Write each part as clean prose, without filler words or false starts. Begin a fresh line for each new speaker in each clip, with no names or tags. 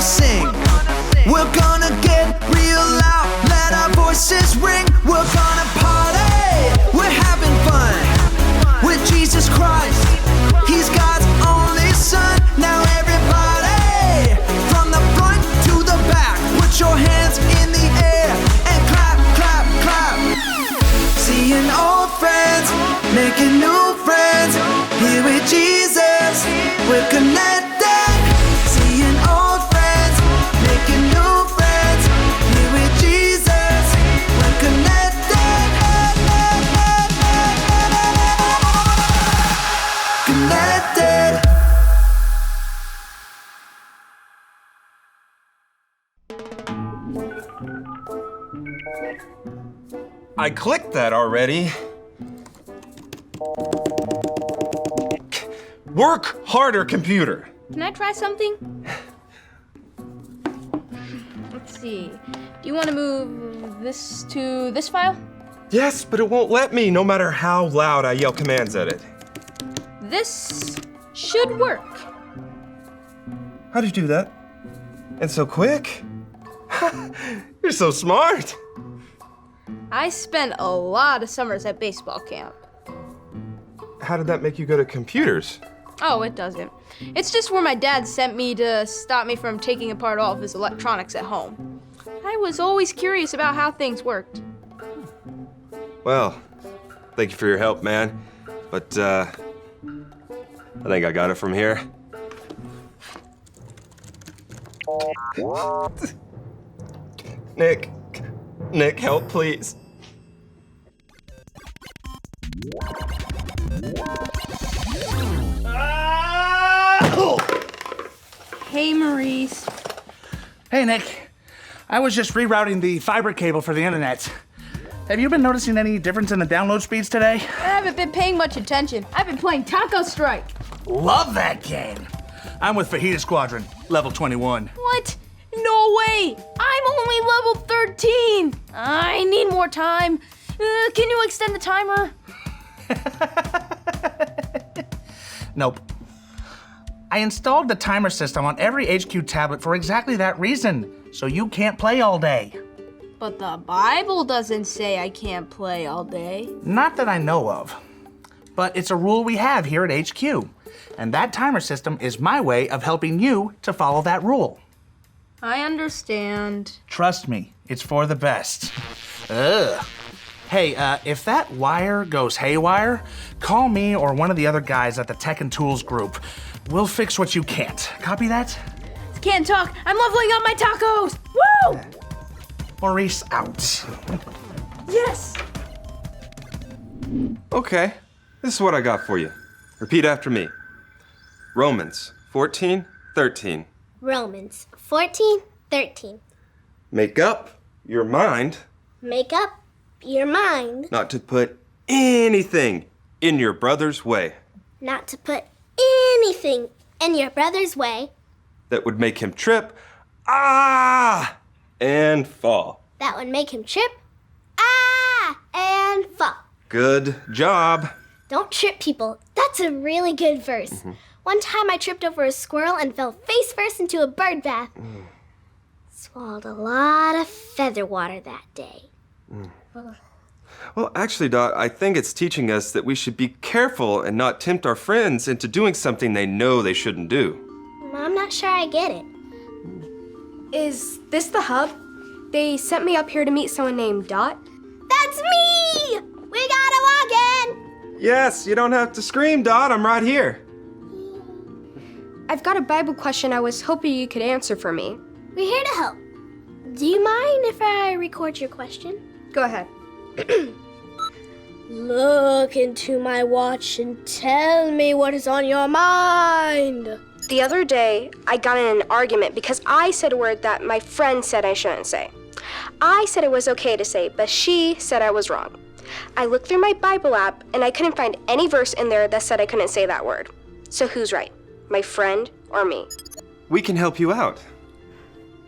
sing. We're gonna get real loud, let our voices ring. We're gonna party, we're having fun with Jesus Christ. He's God's only son. Now everybody, from the front to the back, put your hands in the air and clap, clap, clap. Seeing old friends, making new friends. Here with Jesus, we're connected. Seeing old friends, making new friends. Here with Jesus, we're connected. Connected.
I clicked that already. Work harder, computer.
Can I try something? Let's see. Do you want to move this to this file?
Yes, but it won't let me, no matter how loud I yell commands at it.
This should work.
How'd you do that? And so quick? You're so smart.
I spent a lot of summers at baseball camp.
How did that make you go to computers?
Oh, it doesn't. It's just where my dad sent me to stop me from taking apart all of his electronics at home. I was always curious about how things worked.
Well, thank you for your help, man. But, I think I got it from here. Nick, help, please.
Hey, Maurice.
Hey, Nick. I was just rerouting the fiber cable for the internet. Have you been noticing any difference in the download speeds today?
I haven't been paying much attention. I've been playing Taco Strike.
Love that game. I'm with Fajita Squadron, level 21.
What? No way! I'm only level 13! I need more time. Can you extend the timer?
Nope. I installed the timer system on every HQ tablet for exactly that reason, so you can't play all day.
But the Bible doesn't say I can't play all day.
Not that I know of. But it's a rule we have here at HQ. And that timer system is my way of helping you to follow that rule.
I understand.
Trust me, it's for the best. Ugh. Hey, if that wire goes haywire, call me or one of the other guys at the Tech and Tools group. We'll fix what you can't. Copy that?
Can't talk. I'm leveling up my tacos. Woo!
Maurice out.
Yes.
Okay, this is what I got for you. Repeat after me. Romans 14:13.
Romans 14:13.
Make up your mind
Make up your mind
not to put anything in your brother's way
not to put anything in your brother's way
that would make him trip, and fall.
that would make him trip, and fall.
Good job.
Don't trip people. That's a really good verse. One time I tripped over a squirrel and fell face first into a bird bath. Swallowed a lot of feather water that day.
Well, actually, Dot, I think it's teaching us that we should be careful and not tempt our friends into doing something they know they shouldn't do.
I'm not sure I get it.
Is this the hub? They sent me up here to meet someone named Dot.
That's me! We gotta walk in!
Yes, you don't have to scream, Dot. I'm right here.
I've got a Bible question I was hoping you could answer for me.
We're here to help. Do you mind if I record your question?
Go ahead.
Look into my watch and tell me what is on your mind.
The other day, I got in an argument because I said a word that my friend said I shouldn't say. I said it was okay to say, but she said I was wrong. I looked through my Bible app, and I couldn't find any verse in there that said I couldn't say that word. So who's right? My friend or me?
We can help you out.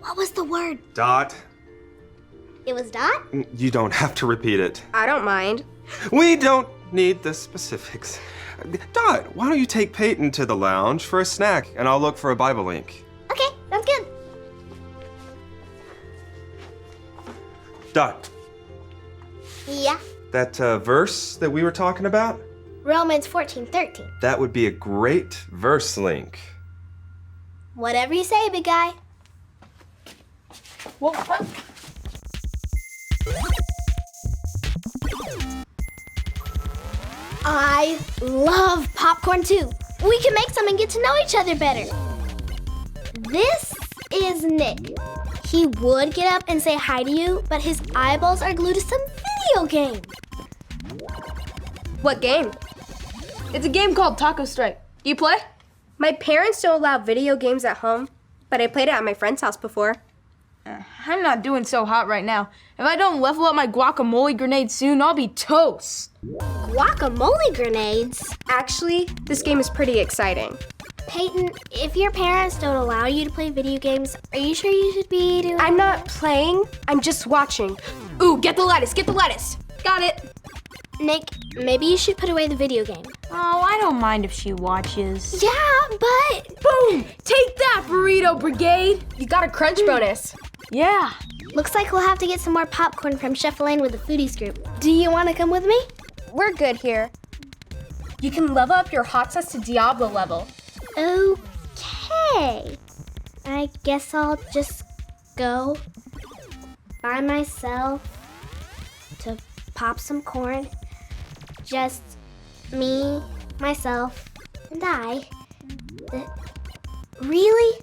What was the word?
Dot,
It was Dot?
you don't have to repeat it.
I don't mind.
We don't need the specifics. Dot, why don't you take Peyton to the lounge for a snack, and I'll look for a Bible link.
Okay, sounds good.
Dot,
Yeah.
that verse that we were talking about,
Romans 14:13.
that would be a great verse link.
Whatever you say, big guy.
Well, what?
I love popcorn too. We can make some and get to know each other better. This is Nick. He would get up and say hi to you, but his eyeballs are glued to some video game.
What game?
It's a game called Taco Strike. Do you play?
My parents don't allow video games at home, but I played it at my friend's house before.
I'm not doing so hot right now. If I don't level up my guacamole grenade soon, I'll be toast.
Guacamole grenades?
Actually, this game is pretty exciting.
Peyton, if your parents don't allow you to play video games, are you sure you should be doing...
I'm not playing, I'm just watching. Ooh, get the lettuce, get the lettuce.
Got it.
Nick, maybe you should put away the video game.
Oh, I don't mind if she watches.
Yeah, but...
Boom! Take that, Burrito Brigade!
You got a crunch bonus.
Yeah.
Looks like we'll have to get some more popcorn from Chef Elaine with the foodies group. Do you want to come with me?
We're good here. You can level up your hot sauce to Diablo level.
Okay. I guess I'll just go by myself to pop some corn. Just me, myself, and I. Really?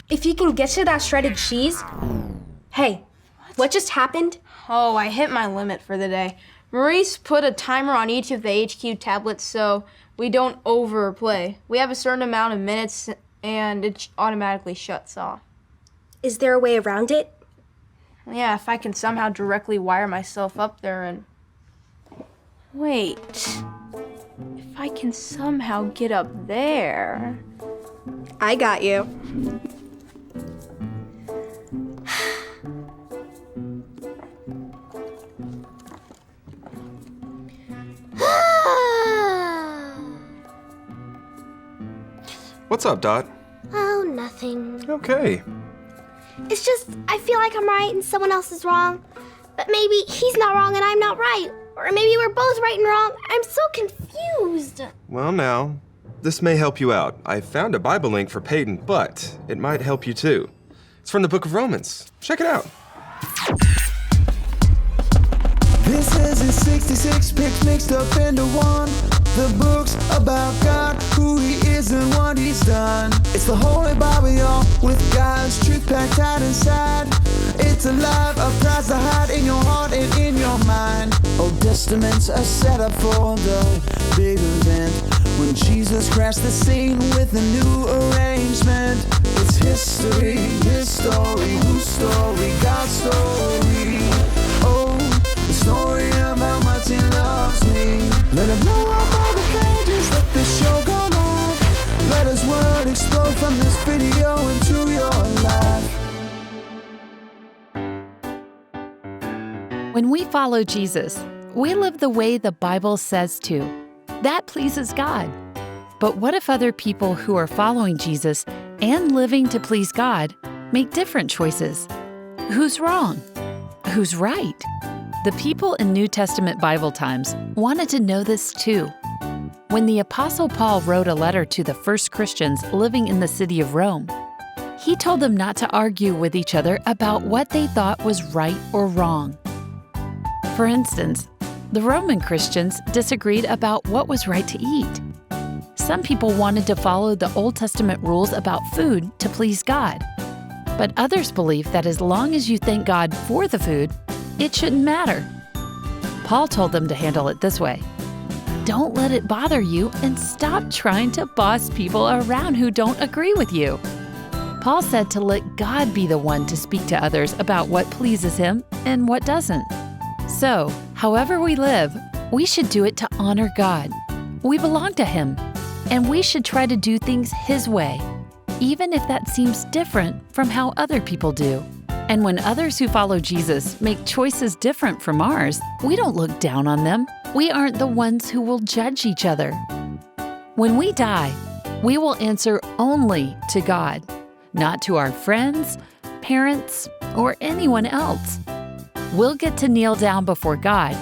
If you can get to that shredded cheese. Hey, what just happened?
Oh, I hit my limit for the day. Maurice put a timer on each of the HQ tablets so we don't overplay. We have a certain amount of minutes and it automatically shuts off.
Is there a way around it?
Yeah, if I can somehow directly wire myself up there and... Wait. If I can somehow get up there...
I got you.
What's up, Dot?
Oh, nothing.
Okay.
It's just, I feel like I'm right and someone else is wrong. But maybe he's not wrong and I'm not right. Or maybe we're both right and wrong. I'm so confused.
Well, now, this may help you out. I found a Bible link for Peyton, but it might help you too. It's from the book of Romans. Check it out.
This is his 66 picks mixed up into one. The book's about God, who he is and what he's done. It's the Holy Bible, y'all, with God's truth packed out inside. It's alive, a prize to hide in your heart and in your mind. Old Testaments are set up for the big event when Jesus crashed the scene with a new arrangement. It's history, his story, whose story, God's story. Oh, the story of how much he loves me. Let it blow up all the pages, let this show go live. Let his word explode from this video into your life.
When we follow Jesus, we live the way the Bible says to. That pleases God. But what if other people who are following Jesus and living to please God make different choices? Who's wrong? Who's right? The people in New Testament Bible times wanted to know this too. When the Apostle Paul wrote a letter to the first Christians living in the city of Rome, he told them not to argue with each other about what they thought was right or wrong. For instance, the Roman Christians disagreed about what was right to eat. Some people wanted to follow the Old Testament rules about food to please God. But others believed that as long as you thank God for the food, it shouldn't matter. Paul told them to handle it this way. Don't let it bother you and stop trying to boss people around who don't agree with you. Paul said to let God be the one to speak to others about what pleases him and what doesn't. So, however we live, we should do it to honor God. We belong to Him, and we should try to do things His way, even if that seems different from how other people do. And when others who follow Jesus make choices different from ours, we don't look down on them. We aren't the ones who will judge each other. When we die, we will answer only to God, not to our friends, parents, or anyone else. We'll get to kneel down before God,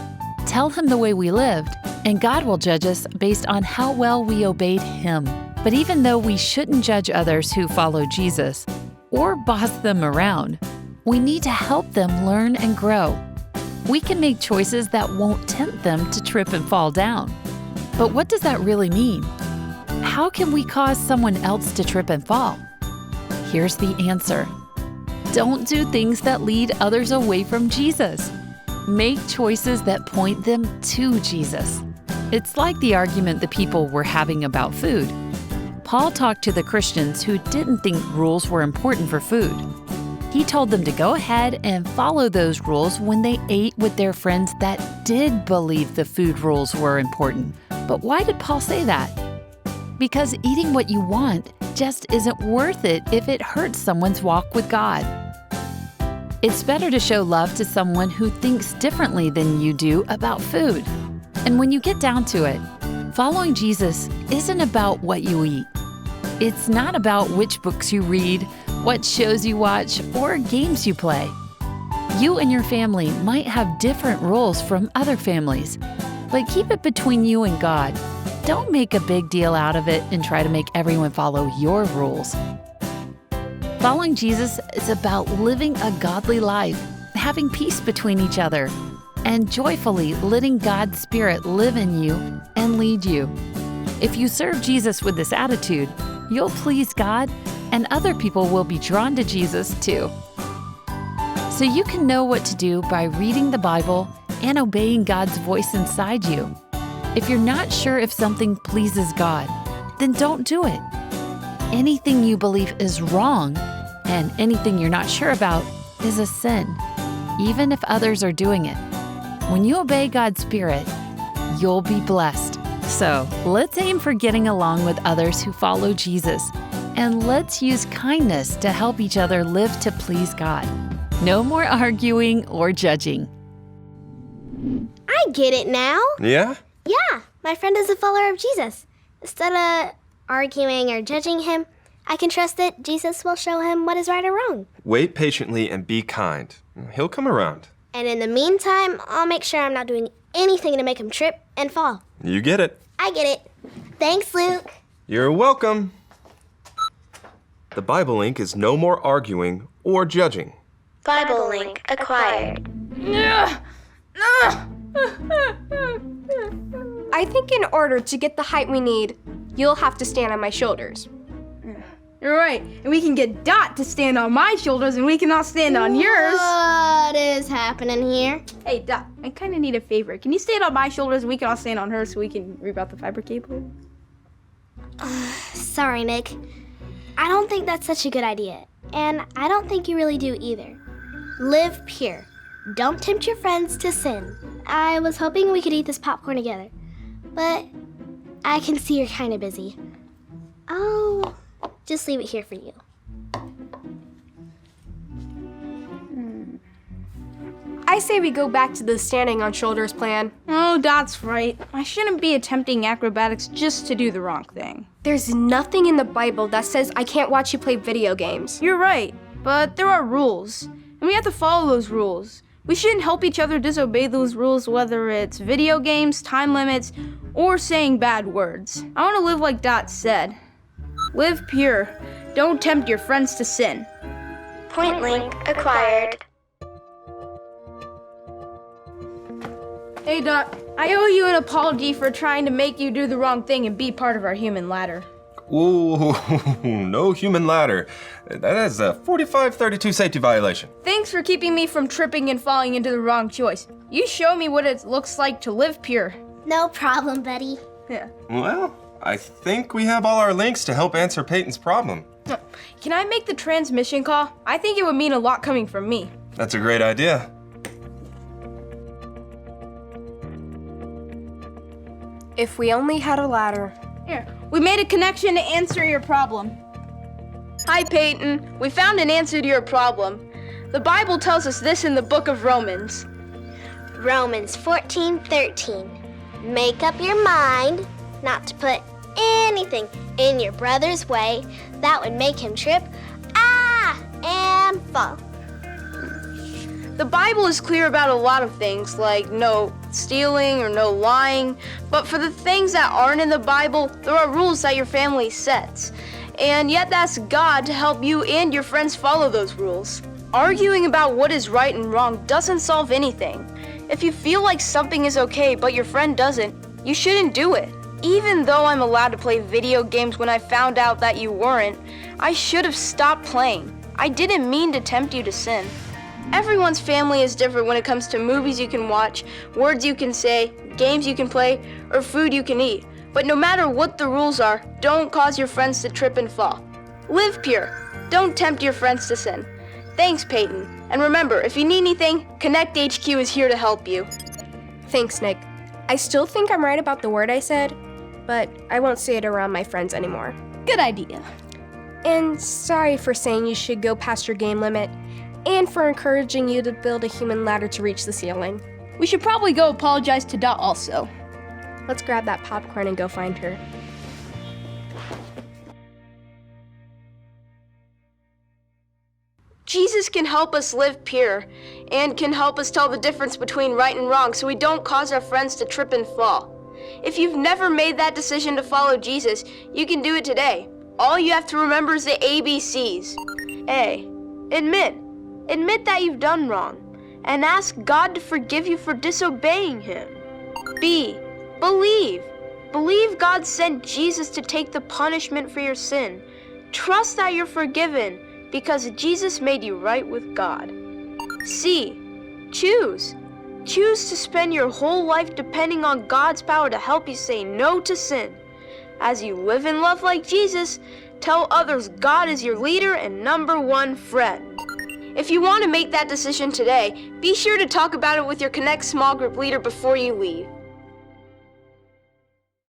tell Him the way we lived, and God will judge us based on how well we obeyed Him. But even though we shouldn't judge others who follow Jesus or boss them around, we need to help them learn and grow. We can make choices that won't tempt them to trip and fall down. But what does that really mean? How can we cause someone else to trip and fall? Here's the answer. Don't do things that lead others away from Jesus. Make choices that point them to Jesus. It's like the argument the people were having about food. Paul talked to the Christians who didn't think rules were important for food. He told them to go ahead and follow those rules when they ate with their friends that did believe the food rules were important. But why did Paul say that? Because eating what you want just isn't worth it if it hurts someone's walk with God. It's better to show love to someone who thinks differently than you do about food. And when you get down to it, following Jesus isn't about what you eat. It's not about which books you read, what shows you watch, or games you play. You and your family might have different rules from other families, but keep it between you and God. Don't make a big deal out of it and try to make everyone follow your rules. Following Jesus is about living a godly life, having peace between each other, and joyfully letting God's Spirit live in you and lead you. If you serve Jesus with this attitude, you'll please God, and other people will be drawn to Jesus too. So you can know what to do by reading the Bible and obeying God's voice inside you. If you're not sure if something pleases God, then don't do it. Anything you believe is wrong, and anything you're not sure about is a sin, even if others are doing it. When you obey God's Spirit, you'll be blessed. So let's aim for getting along with others who follow Jesus, and let's use kindness to help each other live to please God. No more arguing or judging.
I get it now.
Yeah?
Yeah, my friend is a follower of Jesus. Instead of arguing or judging him, I can trust that Jesus will show him what is right or wrong.
Wait patiently and be kind. He'll come around.
And in the meantime, I'll make sure I'm not doing anything to make him trip and fall.
You get it.
I get it. Thanks, Luke.
You're welcome. The Bible link is no more arguing or judging.
Bible link acquired. I think in order to get the height we need, you'll have to stand on my shoulders.
You're right. And we can get Dot to stand on my shoulders and we can all stand on yours.
What is happening here?
Hey, Dot, I kind of need a favor. Can you stand on my shoulders and we can all stand on hers so we can reroute the fiber cable?
Sorry, Nick. I don't think that's such a good idea. And I don't think you really do either. Live pure. Don't tempt your friends to sin. I was hoping we could eat this popcorn together, but I can see you're kind of busy. I'll just leave it here for you.
I say we go back to the standing on shoulders plan.
Oh, Dot's right. I shouldn't be attempting acrobatics just to do the wrong thing.
There's nothing in the Bible that says I can't watch you play video games.
You're right, but there are rules, and we have to follow those rules. We shouldn't help each other disobey those rules, whether it's video games, time limits, or saying bad words. I want to live like Dot said. Live pure. Don't tempt your friends to sin.
Point link acquired.
Hey, Dot, I owe you an apology for trying to make you do the wrong thing and be part of our human ladder.
Ooh, no human ladder. That is a 4532 safety violation.
Thanks for keeping me from tripping and falling into the wrong choice. You show me what it looks like to live pure.
No problem, buddy.
Yeah.
Well, I think we have all our links to help answer Peyton's problem.
Can I make the transmission call? I think it would mean a lot coming from me.
That's a great idea.
If we only had a ladder.
Here, we made a connection to answer your problem. Hi, Peyton. We found an answer to your problem. The Bible tells us this in the book of Romans.
Romans 14:13. Make up your mind not to put anything in your brother's way that would make him trip and fall.
The Bible is clear about a lot of things, like no stealing or no lying, but for the things that aren't in the Bible, there are rules that your family sets. And yet that's God to help you and your friends follow those rules. Arguing about what is right and wrong doesn't solve anything. If you feel like something is okay but your friend doesn't, you shouldn't do it. Even though I'm allowed to play video games when I found out that you weren't, I should have stopped playing. I didn't mean to tempt you to sin. Everyone's family is different when it comes to movies you can watch, words you can say, games you can play, or food you can eat. But no matter what the rules are, don't cause your friends to trip and fall. Live pure. Don't tempt your friends to sin. Thanks, Peyton. And remember, if you need anything, Konnect HQ is here to help you.
Thanks, Nick. I still think I'm right about the word I said, but I won't say it around my friends anymore.
Good idea.
And sorry for saying you should go past your game limit, and for encouraging you to build a human ladder to reach the ceiling.
We should probably go apologize to Dot also.
Let's grab that popcorn and go find her.
Jesus can help us live pure and can help us tell the difference between right and wrong so we don't cause our friends to trip and fall. If you've never made that decision to follow Jesus, you can do it today. All you have to remember is the ABCs. A. Admit. Admit that you've done wrong and ask God to forgive you for disobeying Him. B. Believe. Believe God sent Jesus to take the punishment for your sin. Trust that you're forgiven because Jesus made you right with God. C. Choose. Choose to spend your whole life depending on God's power to help you say no to sin. As you live and love like Jesus, tell others God is your leader and number one friend. If you want to make that decision today, be sure to talk about it with your Konnect small group leader before you leave.